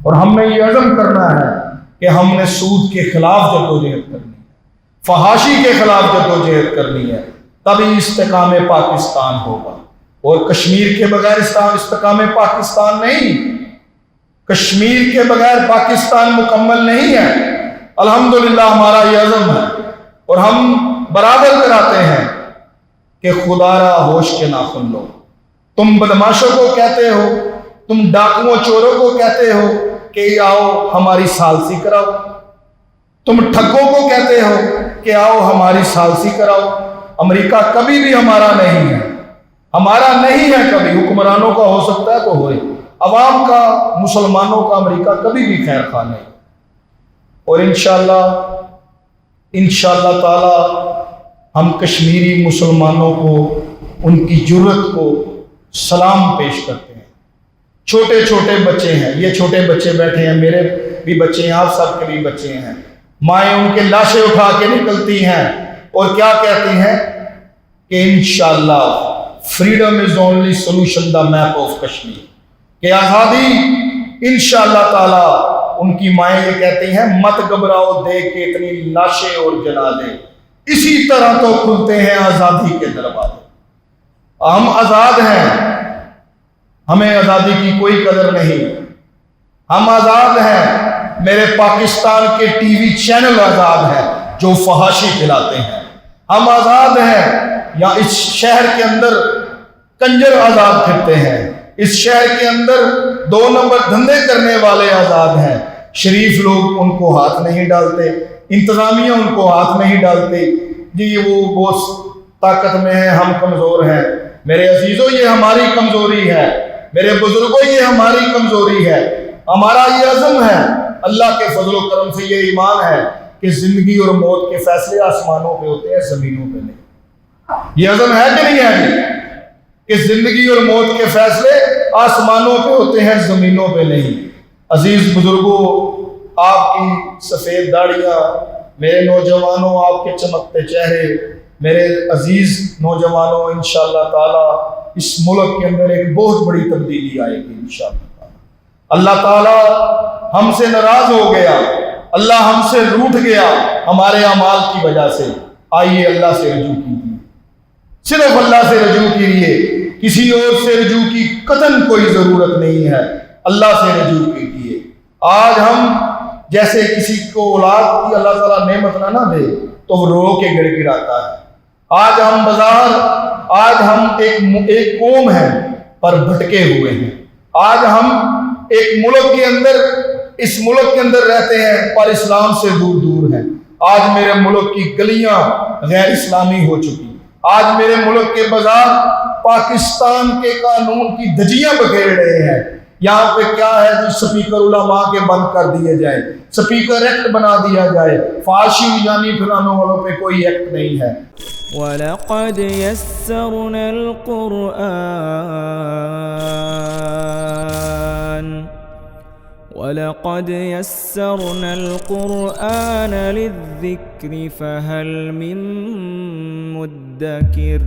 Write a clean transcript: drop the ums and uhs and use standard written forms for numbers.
اور ہم نے یہ عزم کرنا ہے کہ ہم نے سود کے خلاف جدوجہد کرنی ہے، فحاشی کے خلاف جدوجہد کرنی ہے، تبھی استحکام پاکستان ہوگا۔ اور کشمیر کے بغیر استحکام پاکستان نہیں، کشمیر کے بغیر پاکستان مکمل نہیں ہے۔ الحمدللہ ہمارا یہ عزم ہے، اور ہم برابر کراتے ہیں کہ خدا را ہوش کے ناخن لو۔ تم بدماشوں کو کہتے ہو، تم ڈاکوؤں چوروں کو کہتے ہو کہ آؤ ہماری ثالثی کراؤ، تم ٹھگوں کو کہتے ہو کہ آؤ ہماری ثالثی کراؤ۔ امریکہ کبھی بھی ہمارا نہیں ہے، ہمارا نہیں ہے کبھی۔ حکمرانوں کا ہو سکتا ہے تو ہوئے، عوام کا، مسلمانوں کا امریکہ کبھی بھی خیر خواہ نہیں۔ اور انشاءاللہ تعالی ہم کشمیری مسلمانوں کو ان کی جرت کو سلام پیش کرتے ہیں۔ چھوٹے چھوٹے بچے ہیں، یہ چھوٹے بچے بیٹھے ہیں، میرے بھی بچے ہیں، آپ سب کے بھی بچے ہیں۔ مائیں ان کے لاشیں اٹھا کے نکلتی ہیں اور کیا کہتی ہیں کہ انشاءاللہ freedom is only solution the map of Kashmir، کہ آزادی انشاءاللہ تعالی۔ ان کی مائیں یہ کہتی ہیں مت گھبراؤ دیکھ کے اتنی لاشیں اور جنازے، اسی طرح تو کھلتے ہیں آزادی کے دروازے۔ ہم آزاد ہیں، ہمیں آزادی کی کوئی قدر نہیں، ہم آزاد ہیں۔ میرے پاکستان کے ٹی وی چینل آزاد ہیں جو فحاشی کھلاتے ہیں، ہم آزاد ہیں۔ یا اس شہر کے اندر کنجر آزاد پھرتے ہیں، اس شہر کے اندر 2 نمبر دھندے کرنے والے آزاد ہیں۔ شریف لوگ ان کو ہاتھ نہیں ڈالتے، انتظامیہ ان کو ہاتھ نہیں ڈالتی، جی وہ بہت طاقت میں ہیں، ہم کمزور ہیں۔ میرے عزیزوں یہ ہماری کمزوری ہے، میرے بزرگوں یہ ہماری کمزوری ہے۔ ہمارا یہ عزم ہے، اللہ کے فضل و کرم سے یہ ایمان ہے کہ زندگی اور موت کے فیصلے آسمانوں پہ ہوتے ہیں، زمینوں پہ نہیں۔ یہ عزم ہے کہ نہیں ہے جی کہ زندگی اور موت کے فیصلے آسمانوں پہ ہوتے ہیں، زمینوں پہ نہیں۔ عزیز بزرگوں، آپ کی سفید داڑیاں، میرے نوجوانوں آپ کے چمکتے چہرے، میرے عزیز نوجوانوں، انشاءاللہ تعالی اس ملک کے اندر ایک بہت بڑی تبدیلی آئے گی انشاءاللہ تعالی۔ اللہ تعالی ہم سے ناراض ہو گیا، اللہ ہم سے روٹھ گیا ہمارے اعمال کی وجہ سے۔ آئیے اللہ سے رجوع کیجیے، صرف اللہ سے رجوع کیجیے، کسی اور سے رجوع کی قطعاً کوئی ضرورت نہیں ہے، اللہ سے رجوع کیجیے۔ آج ہم جیسے کسی کو اولاد کی اللہ تعالیٰ نعمت نہ دے تو وہ رو کے گڑ گڑاتا ہے۔ آج ہم ایک قوم ہیں پر بھٹکے ہوئے ہیں۔ آج ہم ایک ملک کے اندر، اس ملک کے اندر رہتے ہیں پر اسلام سے دور دور ہیں۔ آج میرے ملک کی گلیاں غیر اسلامی ہو چکی، آج میرے ملک کے بازار پاکستان کے قانون کی دھجیاں بکھیر رہے ہیں۔ یہاں پہ کیا ہے جی، سپیکر علماء کے بند کر دیے جائیں، سپیکر ایکٹ بنا دیا جائے، فحاشی یعنی پھیلانے والوں پہ کوئی ایکٹ نہیں ہے۔ وَلَقَدْ يَسَّرْنَا الْقُرْآنَ لِلذِّكْرِ فَهَلْ مِن مُّدَّكِرٍ